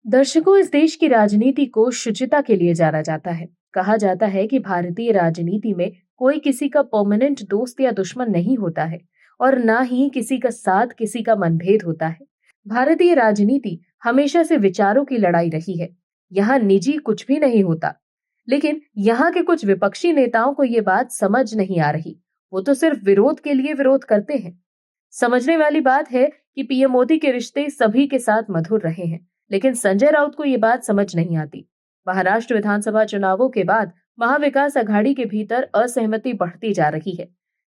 दर्शकों, इस देश की राजनीति को शुचिता के लिए जाना जाता है। कहा जाता है कि भारतीय राजनीति में कोई किसी का परमानेंट दोस्त या दुश्मन नहीं होता है और ना ही किसी का साथ किसी का मनभेद होता है। भारतीय राजनीति हमेशा से विचारों की लड़ाई रही है। यहाँ निजी कुछ भी नहीं होता। लेकिन यहाँ के कुछ विपक्षी नेताओं को ये बात समझ नहीं आ रही। वो तो सिर्फ विरोध के लिए विरोध करते हैं। समझने वाली बात है कि पीएम मोदी के रिश्ते सभी के साथ मधुर रहे हैं, लेकिन संजय राउत को ये बात समझ नहीं आती। महाराष्ट्र विधानसभा चुनावों के बाद महाविकास अघाड़ी के भीतर असहमति बढ़ती जा रही है।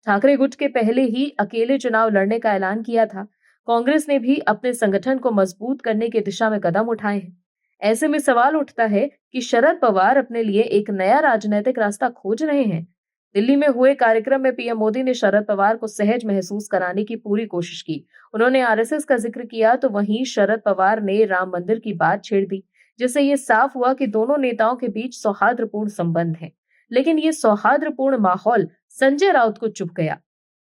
ठाकरे गुट के पहले ही अकेले चुनाव लड़ने का ऐलान किया था। कांग्रेस ने भी अपने संगठन को मजबूत करने की दिशा में कदम उठाए हैं। ऐसे में सवाल उठता है कि शरद पवार अपने लिए एक नया राजनीतिक रास्ता खोज रहे हैं। दिल्ली में हुए कार्यक्रम में पीएम मोदी ने शरद पवार को सहज महसूस कराने की पूरी कोशिश की। उन्होंने आरएसएस का जिक्र किया तो वहीं शरद पवार ने राम मंदिर की बात छेड़ दी, जिससे ये साफ हुआ कि दोनों नेताओं के बीच सौहार्दपूर्ण संबंध हैं। लेकिन ये सौहार्दपूर्ण माहौल संजय राउत को चुभ गया।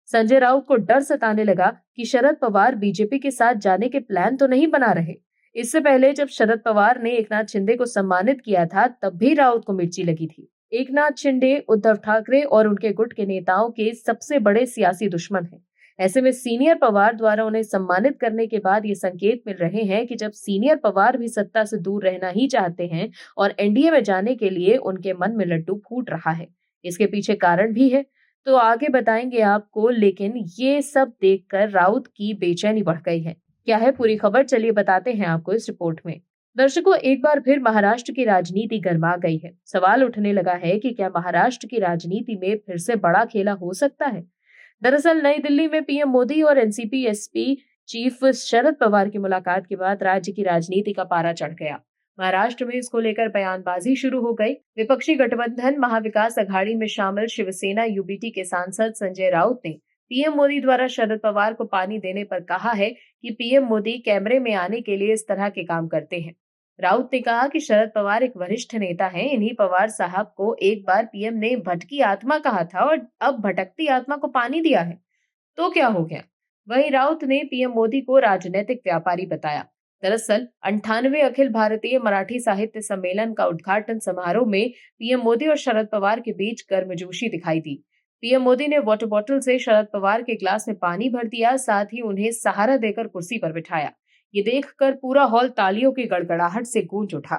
संजय राउत को डर सताने लगा कि शरद पवार बीजेपी के साथ जाने के प्लान तो नहीं बना रहे। इससे पहले जब शरद पवार ने एकनाथ शिंदे को सम्मानित किया था, तब भी राउत को मिर्ची लगी थी। एकनाथ शिंदे उद्धव ठाकरे और उनके गुट के नेताओं के सबसे बड़े सियासी दुश्मन हैं। ऐसे में सीनियर पवार द्वारा उन्हें सम्मानित करने के बाद ये संकेत मिल रहे हैं कि जब सीनियर पवार भी सत्ता से दूर रहना ही चाहते हैं और एनडीए में जाने के लिए उनके मन में लड्डू फूट रहा है। इसके पीछे कारण भी है, तो आगे बताएंगे आपको, लेकिन ये सब देखकर राउत की बेचैनी बढ़ गई है। क्या है पूरी खबर, चलिए बताते हैं आपको इस रिपोर्ट में। दर्शकों, एक बार फिर महाराष्ट्र की राजनीति गर्मा गई है। सवाल उठने लगा है कि क्या महाराष्ट्र की राजनीति में फिर से बड़ा खेला हो सकता है। दरअसल नई दिल्ली में पीएम मोदी और NCP SP chief Sharad Pawar की मुलाकात के बाद राज्य की राजनीति का पारा चढ़ गया। महाराष्ट्र में इसको लेकर बयानबाजी शुरू हो गई। विपक्षी गठबंधन महाविकास अघाड़ी में शामिल शिवसेना यूबीटी के सांसद संजय राउत ने पीएम मोदी द्वारा शरद पवार को पानी देने पर कहा है कि पीएम मोदी कैमरे में आने के लिए इस तरह के काम करते हैं। राउत ने कहा कि शरद पवार एक वरिष्ठ नेता हैं। इन्हीं पवार साहब को एक बार पीएम ने भटकी आत्मा कहा था और अब भटकती आत्मा को पानी दिया है, तो क्या हो गया। वहीं राउत ने पीएम मोदी को राजनीतिक व्यापारी बताया। दरअसल 98वें अखिल भारतीय मराठी साहित्य सम्मेलन का उद्घाटन समारोह में पीएम मोदी और शरद पवार के बीच गर्मजोशी दिखाई दी। पीएम मोदी ने वाटर बॉटल से शरद पवार के ग्लास में पानी भर दिया, साथ ही उन्हें सहारा देकर कुर्सी पर बिठाया। ये देखकर पूरा हॉल तालियों की गड़गड़ाहट से गूंज उठा।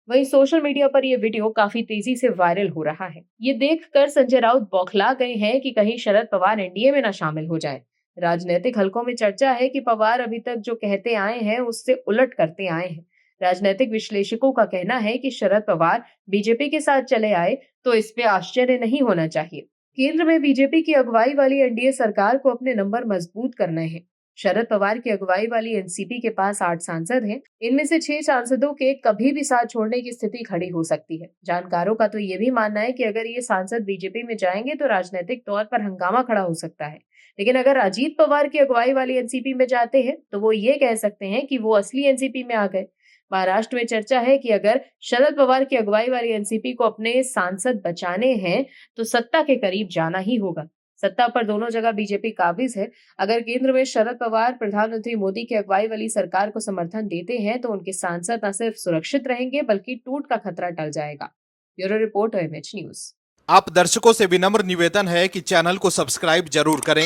वहीं सोशल मीडिया पर यह वीडियो काफी तेजी से वायरल हो रहा है। ये देखकर संजय राउत बौखला गए हैं कि कहीं शरद पवार एनडीए में न शामिल हो जाए। राजनीतिक हलकों में चर्चा है कि पवार अभी तक जो कहते आए हैं उससे उलट करते आए हैं। राजनीतिक विश्लेषकों का कहना है कि शरद पवार बीजेपी के साथ चले आए तो इस पे आश्चर्य नहीं होना चाहिए। केंद्र में बीजेपी की अगुवाई वाली एनडीए सरकार को अपने नंबर मजबूत करने हैं। शरद पवार की अगुवाई वाली एनसीपी के पास 8 सांसद हैं। इनमें से 6 सांसदों के कभी भी साथ छोड़ने की स्थिति खड़ी हो सकती है। जानकारों का तो ये भी मानना है कि अगर ये सांसद बीजेपी में जाएंगे तो राजनीतिक तौर पर हंगामा खड़ा हो सकता है। लेकिन अगर अजीत पवार की अगुवाई वाली एनसीपी में जाते हैं तो वो ये कह सकते हैं कि वो असली एनसीपी में आ गए। महाराष्ट्र में चर्चा है कि अगर शरद पवार की अगुवाई वाली एनसीपी को अपने सांसद बचाने हैं तो सत्ता के करीब जाना ही होगा। सत्ता पर दोनों जगह बीजेपी काबिज है। अगर केंद्र में शरद पवार प्रधानमंत्री मोदी की अगुवाई वाली सरकार को समर्थन देते हैं तो उनके सांसद न सिर्फ सुरक्षित रहेंगे बल्कि टूट का खतरा टल जाएगा। Bureau report OMH news. आप दर्शकों से विनम्र निवेदन है कि चैनल को सब्सक्राइब जरूर करें